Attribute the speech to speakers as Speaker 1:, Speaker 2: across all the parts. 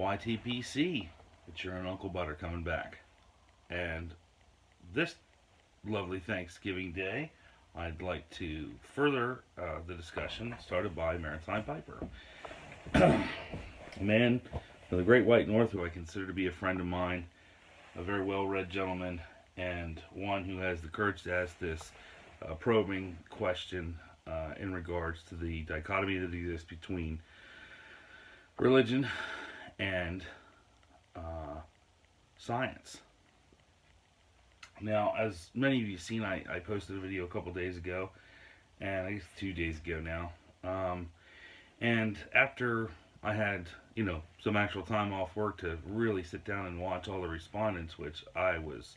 Speaker 1: YTPC. It's your own Uncle Butter coming back. And this lovely Thanksgiving Day, I'd like to further the discussion started by Maritime Piper. A man of the Great White North who I consider to be a friend of mine, a very well read gentleman, and one who has the courage to ask this probing question in regards to the dichotomy that exists between religion and science. Now, as many of you have seen, I posted a video a couple days ago, and I guess 2 days ago now. And after I had, some actual time off work to really sit down and watch all the respondents, which I was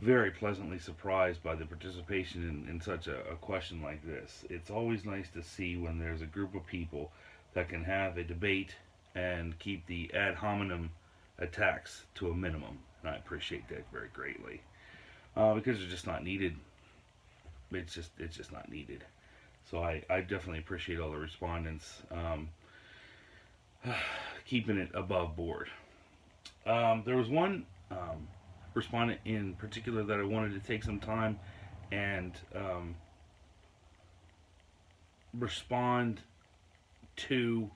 Speaker 1: very pleasantly surprised by the participation in such a question like this. It's always nice to see when there's a group of people that can have a debate and keep the ad hominem attacks to a minimum. And I appreciate that very greatly because they're just not needed. It's just not needed. So I definitely appreciate all the respondents keeping it above board. There was one respondent in particular that I wanted to take some time and respond to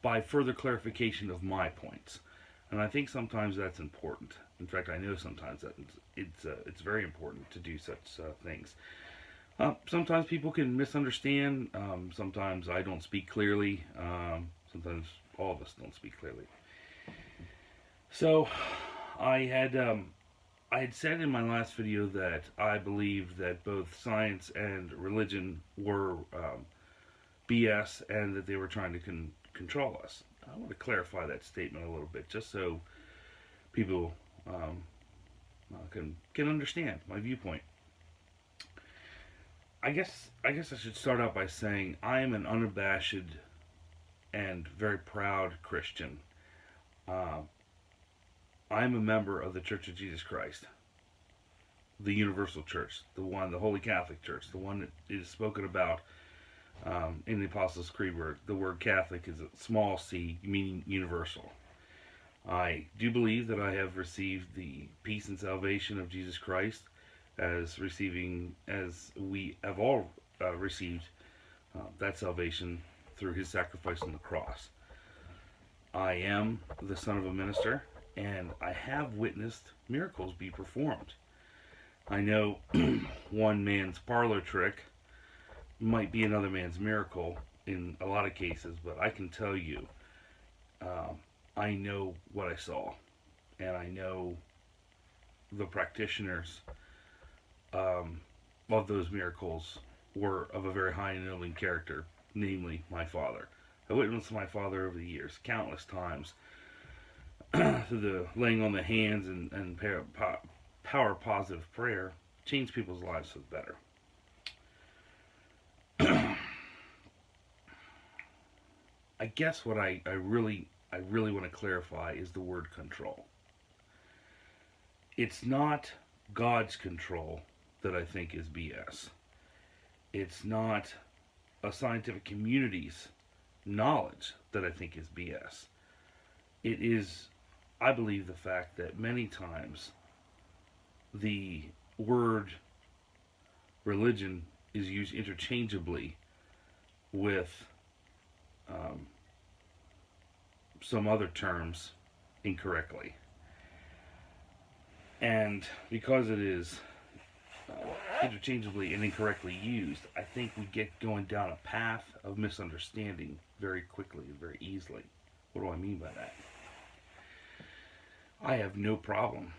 Speaker 1: by further clarification of my points. And I think sometimes that's important. In fact, I know sometimes that it's very important to do such things. Sometimes people can misunderstand. Sometimes I don't speak clearly. Sometimes all of us don't speak clearly. So I had said in my last video that I believed that both science and religion were BS and that they were trying to control us. I want to clarify that statement a little bit, just so people can understand my viewpoint. I guess I should start out by saying I am an unabashed and very proud Christian. I'm a member of the Church of Jesus Christ, the Universal Church, the Holy Catholic Church, the one that is spoken about in the Apostles' Creed, where the word Catholic is a small c, meaning universal. I do believe that I have received the peace and salvation of Jesus Christ as we have all received that salvation through his sacrifice on the cross. I am the son of a minister, and I have witnessed miracles be performed. I know one man's parlor trick might be another man's miracle in a lot of cases, but I can tell you, I know what I saw, and I know the practitioners of those miracles were of a very high and noble character, namely my father. I witnessed my father over the years, countless times, through the laying on the hands and power positive prayer, change people's lives for the better. I guess what I really want to clarify is the word control. It's not God's control that I think is BS. It's not a scientific community's knowledge that I think is BS. It is, I believe, the fact that many times the word religion is used interchangeably with some other terms incorrectly. And because it is interchangeably and incorrectly used, I think we get going down a path of misunderstanding very quickly and very easily. What do I mean by that? I have no problem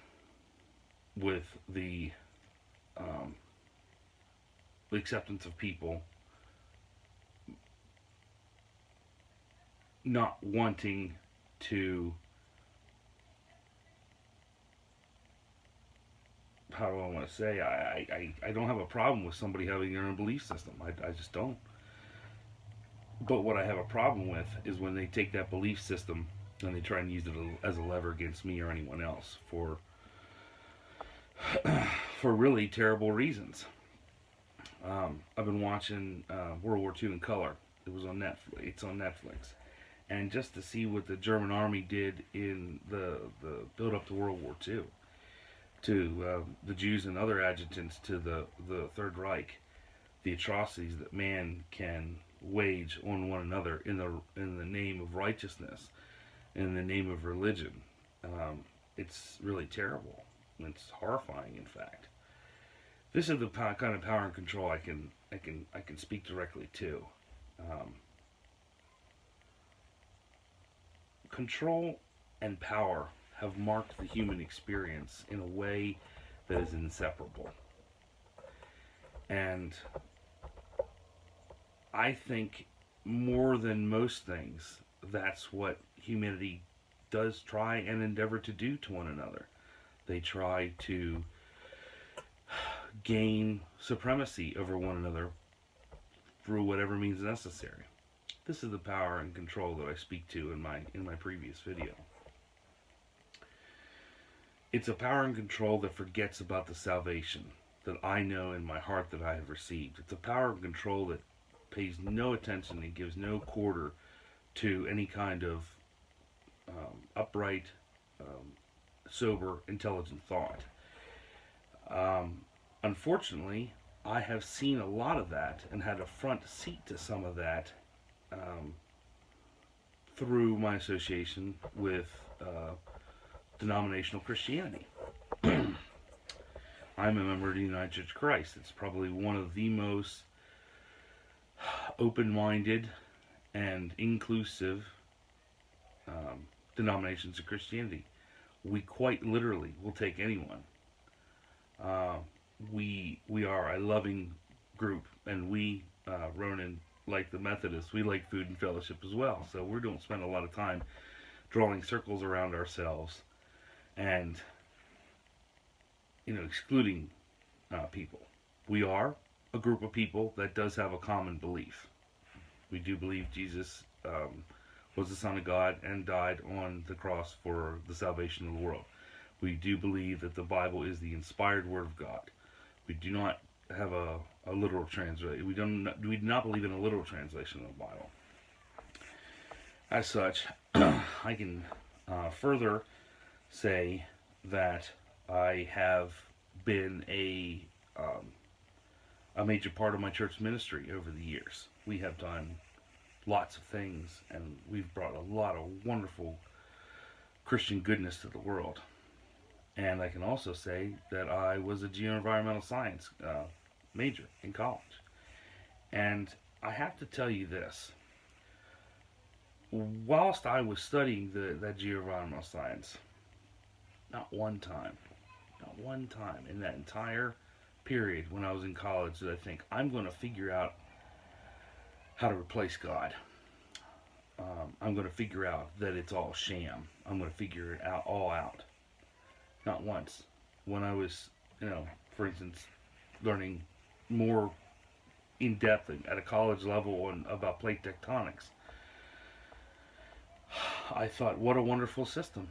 Speaker 1: with the acceptance of people not wanting to, how do I want to say, I don't have a problem with somebody having their own belief system. I just don't. But what I have a problem with is when they take that belief system and they try and use it as a lever against me or anyone else for really terrible reasons. I've been watching World War II in color. It was on Netflix. It's on Netflix, And just to see what the German army did in the build up to World War II, to the Jews and other adjutants to the Third Reich, the atrocities that man can wage on one another in the name of righteousness, in the name of religion, it's really terrible. It's horrifying, in fact. This is the kind of power and control I can speak directly to. Um, Control and power have marked the human experience in a way that is inseparable. And I think more than most things, that's what humanity does try and endeavor to do to one another. They try to gain supremacy over one another through whatever means necessary. This is the power and control that I speak to in my previous video. It's a power and control that forgets about the salvation that I know in my heart that I have received. It's a power and control that pays no attention and gives no quarter to any kind of upright, sober, intelligent thought. Unfortunately, I have seen a lot of that and had a front seat to some of that um, through my association with denominational Christianity. I'm a member of the United Church of Christ. It's probably one of the most open-minded and inclusive denominations of Christianity. We quite literally will take anyone. We are a loving group, and we, Ronan, like the Methodists, we like food and fellowship as well. So we don't spend a lot of time drawing circles around ourselves and excluding people. We are a group of people that does have a common belief. We do believe Jesus was the Son of God and died on the cross for the salvation of the world. We do believe that the Bible is the inspired Word of God. We do not have a literal translation. We do not believe in a literal translation of the Bible. As such, I can further say that I have been a major part of my church ministry over the years. We have done lots of things, and we've brought a lot of wonderful Christian goodness to the world. And I can also say that I was a geoenvironmental science major in college. And I have to tell you this. Whilst I was studying that geoenvironmental science, not one time in that entire period when I was in college did I think, I'm going to figure out how to replace God. I'm going to figure out that it's all sham. I'm going to figure it all out. Not once. When I was, for instance, learning more in depth at a college level about plate tectonics, I thought, what a wonderful system.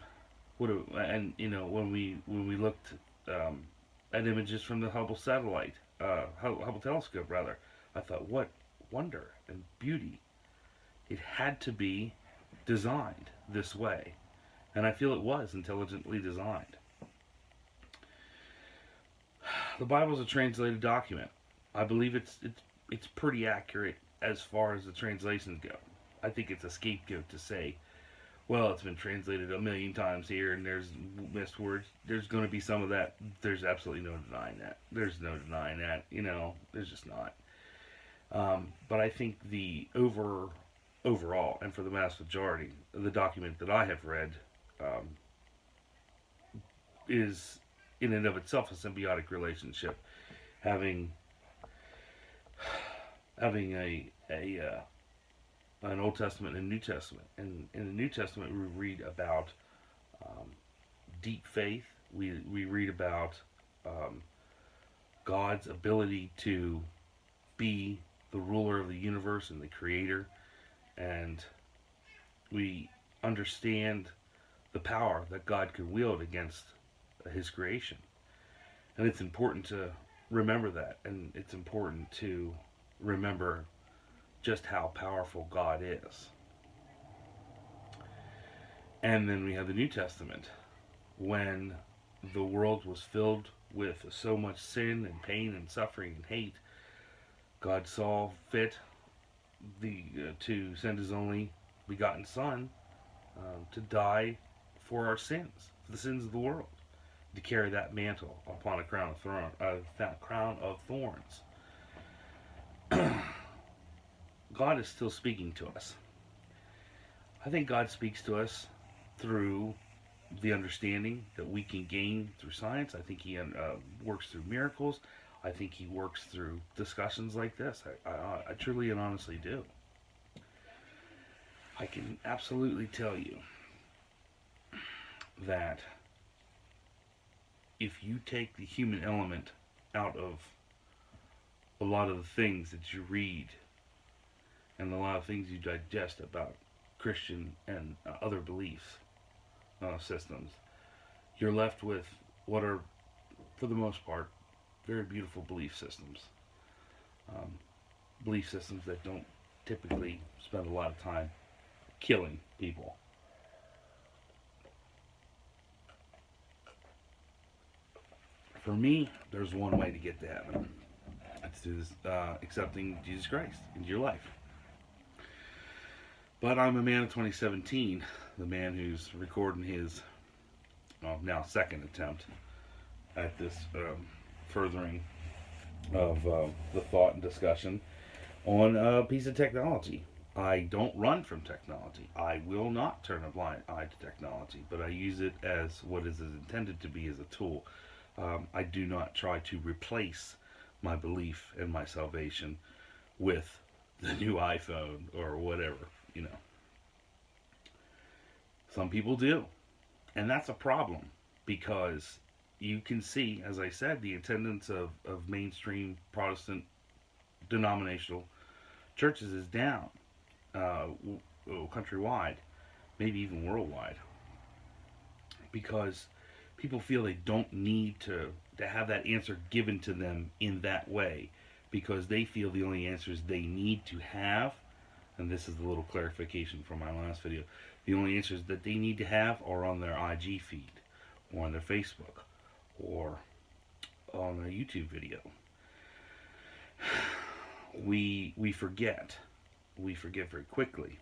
Speaker 1: When we looked at images from the Hubble satellite, Hubble telescope rather, I thought, what wonder and beauty. It had to be designed this way, and I feel it was intelligently designed. The Bible is a translated document. I believe it's pretty accurate as far as the translations go. I think it's a scapegoat to say, well, it's been translated a million times here and there's missed words. There's going to be some of that. There's absolutely no denying that. There's no denying that. There's just not. But I think the overall, and for the vast majority, the document that I have read is in and of itself a symbiotic relationship, having an Old Testament and New Testament. And in the New Testament, we read about deep faith. We read about God's ability to be the ruler of the universe and the creator, and we understand the power that God could wield against his creation. And it's important to remember that, and it's important to remember just how powerful God is. And then we have the New Testament, when the world was filled with so much sin and pain and suffering and hate. God saw fit to send His only begotten Son to die for our sins, for the sins of the world, to carry that mantle upon a crown of thorns. God is still speaking to us. I think God speaks to us through the understanding that we can gain through science. I think He works through miracles. I think He works through discussions like this. I truly and honestly do. I can absolutely tell you that if you take the human element out of a lot of the things that you read and a lot of things you digest about Christian and other beliefs systems, you're left with what are, for the most part, very beautiful belief systems. Um, Belief systems that don't typically spend a lot of time killing people. For me, there's one way to get to heaven. It's through accepting Jesus Christ into your life. But I'm a man of 2017, the man who's recording his now second attempt at this furthering of the thought and discussion on a piece of technology. I don't run from technology. I will not turn a blind eye to technology, but I use it as what it is intended to be, as a tool. I do not try to replace my belief and my salvation with the new iPhone or whatever, you know. Some people do. And that's a problem because you can see, as I said, the attendance of mainstream Protestant denominational churches is down countrywide, maybe even worldwide, because people feel they don't need to have that answer given to them in that way, because they feel the only answers they need to have, and this is the little clarification from my last video, the only answers that they need to have are on their IG feed, or on their Facebook, or on a YouTube video. We forget very quickly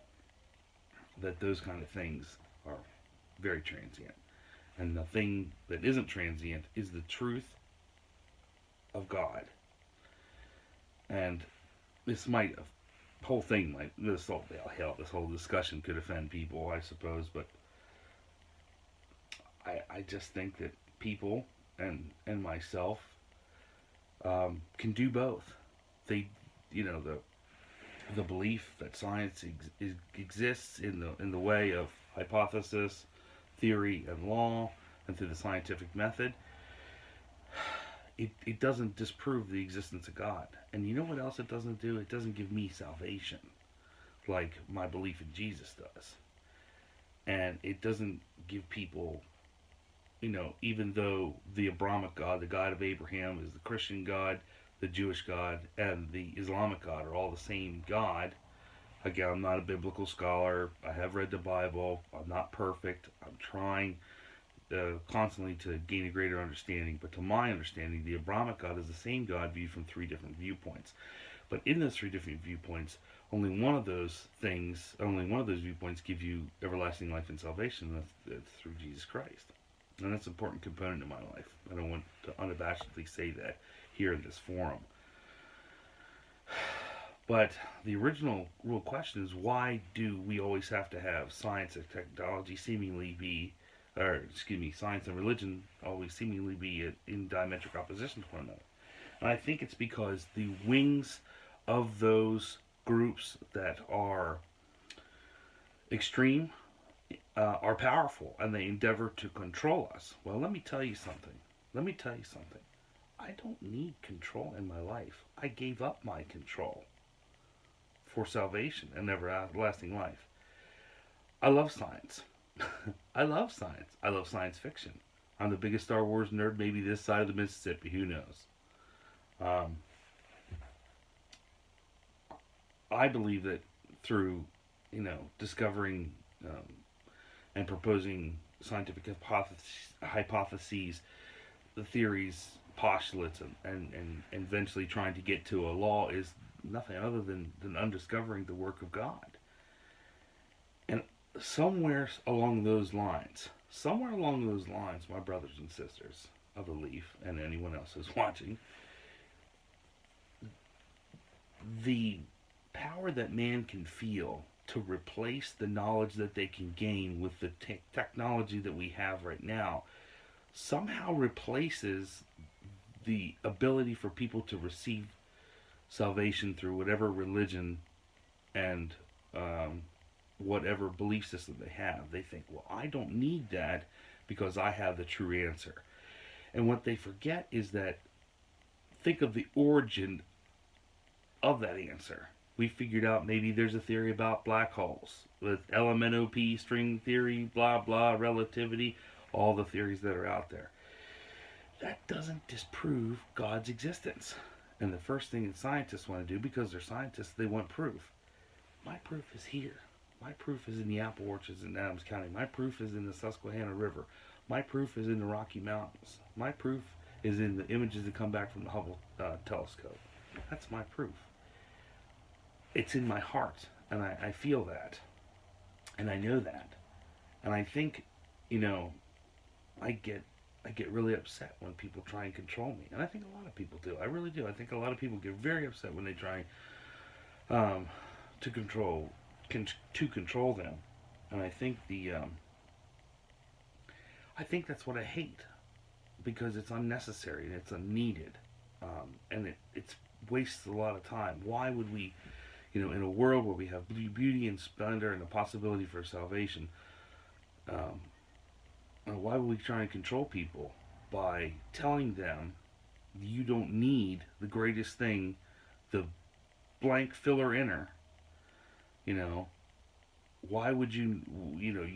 Speaker 1: that those kind of things are very transient. And the thing that isn't transient is the truth of God. And this whole thing might, this whole discussion could offend people, I suppose, but I just think that people and myself can do both. They, the belief that science exists in the way of hypothesis, theory, and law, and through the scientific method, it doesn't disprove the existence of God. And you know what else it doesn't do? It doesn't give me salvation like my belief in Jesus does. And it doesn't give people, even though the Abrahamic God, the God of Abraham, is the Christian God, the Jewish God, and the Islamic God are all the same God. Again, I'm not a biblical scholar. I have read the Bible. I'm not perfect. I'm trying constantly to gain a greater understanding. But to my understanding, the Abrahamic God is the same God viewed from three different viewpoints. But in those three different viewpoints, only one of those viewpoints give you everlasting life and salvation. That's through Jesus Christ. And that's an important component in my life. I don't want to unabashedly say that here in this forum. But the original real question is, why do we always have to have science and technology science and religion always seemingly be in diametric opposition to one another? And I think it's because the wings of those groups that are extreme are powerful, and they endeavor to control us. Well, let me tell you something. I don't need control in my life. I gave up my control for salvation and everlasting life. I love science. I love science. I love science fiction. I'm the biggest Star Wars nerd maybe this side of the Mississippi. Who knows? I believe that through, discovering and proposing scientific hypotheses, the theories, postulates, and eventually trying to get to a law is nothing other than undiscovering the work of God. And somewhere along those lines, my brothers and sisters, I believe, and anyone else who's watching, the power that man can feel to replace the knowledge that they can gain with the technology that we have right now somehow replaces the ability for people to receive salvation through whatever religion and whatever belief system they have. They think, well, I don't need that because I have the true answer. And what they forget is that, think of the origin of that answer. We figured out maybe there's a theory about black holes with LMNOP, string theory, blah blah, relativity, all the theories that are out there. That doesn't disprove God's existence. And the first thing that scientists want to do, because they're scientists, they want proof. My proof is here. My proof is in the apple orchards in Adams County. My proof is in the Susquehanna River. My proof is in the Rocky Mountains. My proof is in the images that come back from the Hubble telescope. That's my proof. It's in my heart, and I feel that, and I know that, and I think, I get really upset when people try and control me, and I think a lot of people do. I really do. I think a lot of people get very upset when they try to control them, and I think I think that's what I hate, because it's unnecessary and it's unneeded, and it wastes a lot of time. Why would we? In a world where we have beauty and splendor and the possibility for salvation, why would we try and control people by telling them you don't need the greatest thing, the blank filler inner? Why would you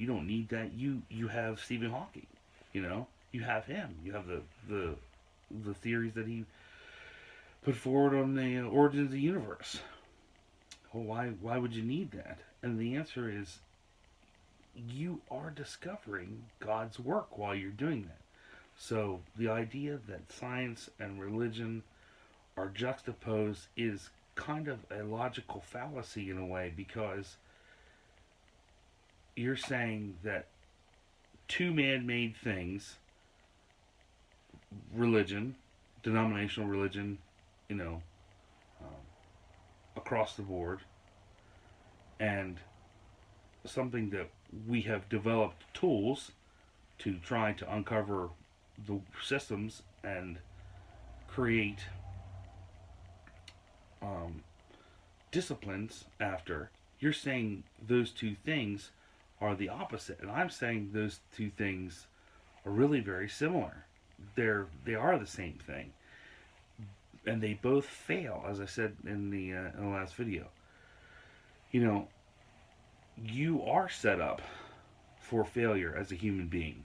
Speaker 1: don't need that. You have Stephen Hawking. You have him. You have the theories that he put forward on the origins of the universe. Well, why would you need that? And the answer is, you are discovering God's work while you're doing that. So the idea that science and religion are juxtaposed is kind of a logical fallacy in a way, because you're saying that two man-made things, religion, denominational religion, across the board, and something that we have developed tools to try to uncover the systems and create disciplines after. You're saying those two things are the opposite, and I'm saying those two things are really very similar. They are the same thing, and they both fail, as I said in the last video. You are set up for failure as a human being.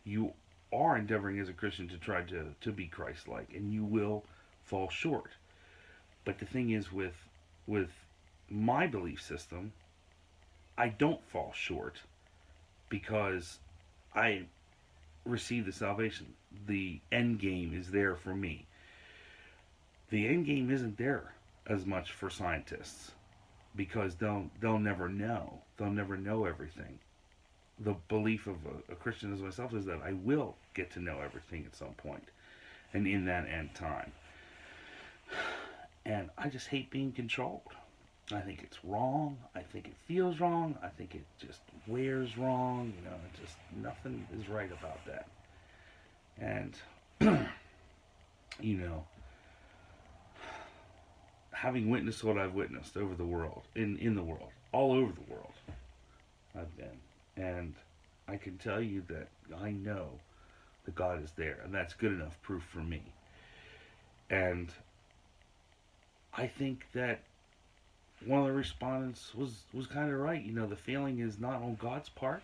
Speaker 1: You are endeavoring as a Christian to try to be Christ-like, and you will fall short. But the thing is, with my belief system, I don't fall short, because I receive the salvation. The end game is there for me. The end game isn't there as much for scientists, because they'll never know. They'll never know everything. The belief of a Christian as myself is that I will get to know everything at some point, and in that end time. And I just hate being controlled. I think it's wrong. I think it feels wrong. I think it just wears wrong. Just nothing is right about that. And having witnessed what I've witnessed over the world, in the world, all over the world, I've been, and I can tell you that I know that God is there, and that's good enough proof for me. And I think that one of the respondents was kind of right. The failing is not on God's part,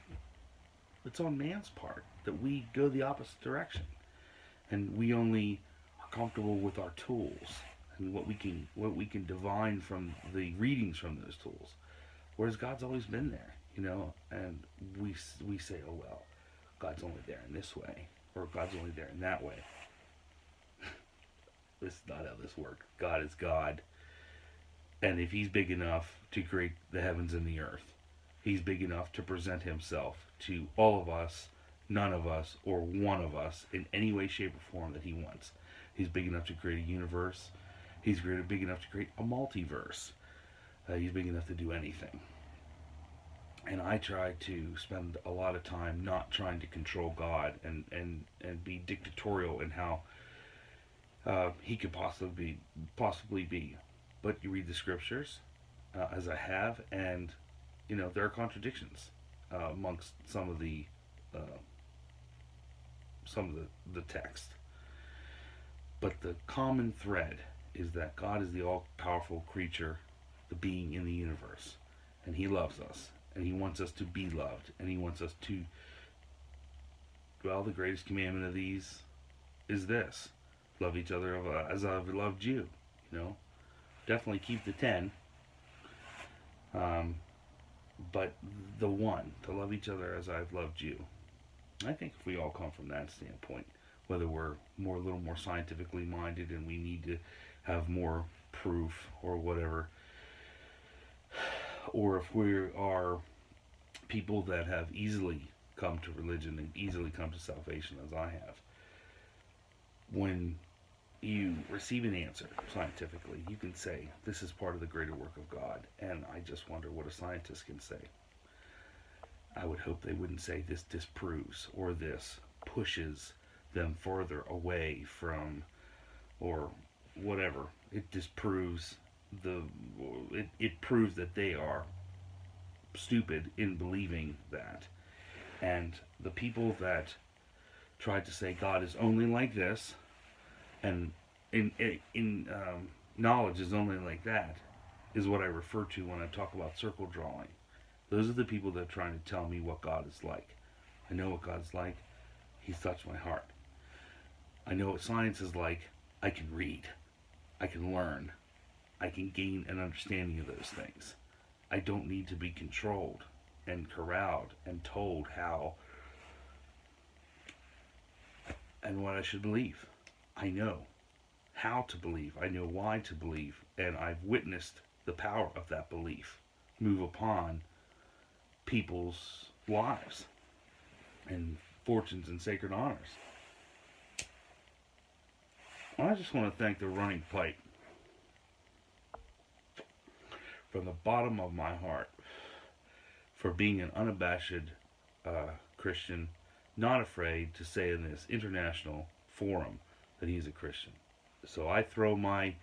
Speaker 1: it's on man's part, that we go the opposite direction, and we only are comfortable with our tools and what we can divine from the readings from those tools, whereas God's always been there. and we say, oh well, God's only there in this way, or God's only there in that way. This is not how this works. God is God, and if He's big enough to create the heavens and the earth, He's big enough to present Himself to all of us, none of us, or one of us in any way, shape, or form that He wants. He's big enough to create a universe. He's big enough to create a multiverse. He's big enough to do anything. And I try to spend a lot of time not trying to control God and be dictatorial in how He could possibly be. But you read the scriptures, as I have, and there are contradictions amongst some of the text. But the common thread is that God is the all-powerful creature, the being in the universe, and He loves us, and He wants us to be loved, and He wants us to. Well, the greatest commandment of these is this: love each other as I've loved you. Definitely keep the 10. But the one, to love each other as I've loved you. I think if we all come from that standpoint, whether we're a little more scientifically minded and we need to have more proof or whatever, or if we are people that have easily come to religion and easily come to salvation as I have, when you receive an answer scientifically, you can say, this is part of the greater work of God. And I just wonder what a scientist can say. I would hope they wouldn't say this disproves or this pushes them further away from, or whatever. It disproves it proves that they are stupid in believing that. And the people that tried to say God is only like this, and in knowledge is only like that, is what I refer to when I talk about circle drawing. Those are the people that are trying to tell me what God is like. I know what God's like. He's touched my heart. I know what science is like. I can read. I can learn. I can gain an understanding of those things. I don't need to be controlled and corralled and told how and what I should believe. I know how to believe. I know why to believe. And I've witnessed the power of that belief move upon people's lives and fortunes and sacred honors. I just want to thank the Running Pipe from the bottom of my heart for being an unabashed Christian, not afraid to say in this international forum that he's a Christian. So I throw my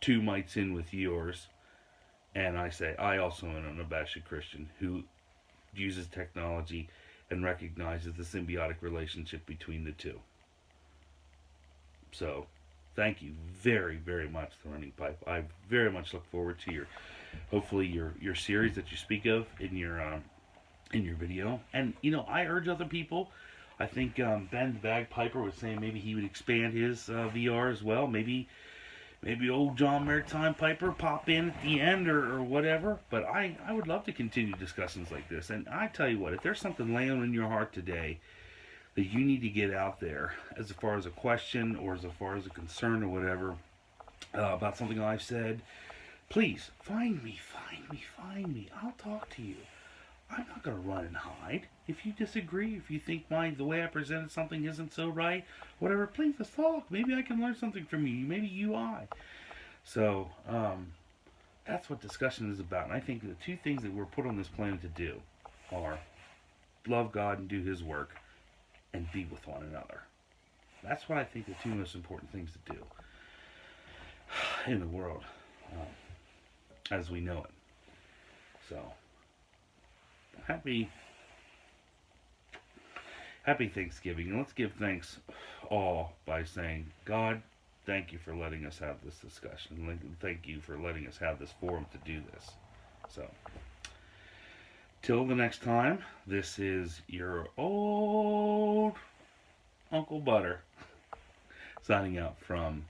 Speaker 1: 2 mites in with yours, and I say I also am an unabashed Christian who uses technology and recognizes the symbiotic relationship between the two. So, thank you very, very much, The Running Pipe. I very much look forward to hopefully your series that you speak of in your video. And I urge other people. I think Ben the Bagpiper was saying maybe he would expand his VR as well. Maybe old John Maritime Piper pop in at the end or whatever. But I would love to continue discussions like this. And I tell you what, if there's something laying in your heart today that you need to get out there as far as a question or as far as a concern or whatever about something I've said, please find me. I'll talk to you. I'm not going to run and hide. If you disagree, if you think the way I presented something isn't so right, whatever, please, let's talk. Maybe I can learn something from you. Maybe I. So, that's what discussion is about. And I think the 2 things that we're put on this planet to do are love God and do His work, and be with one another. That's what I think the 2 most important things to do in the world as we know it. So, happy Thanksgiving. And let's give thanks all by saying, God, thank you for letting us have this discussion. Thank you for letting us have this forum to do this. So, till the next time, this is your old Uncle Butter signing out from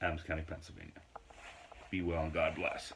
Speaker 1: Adams County, Pennsylvania. Be well and God bless.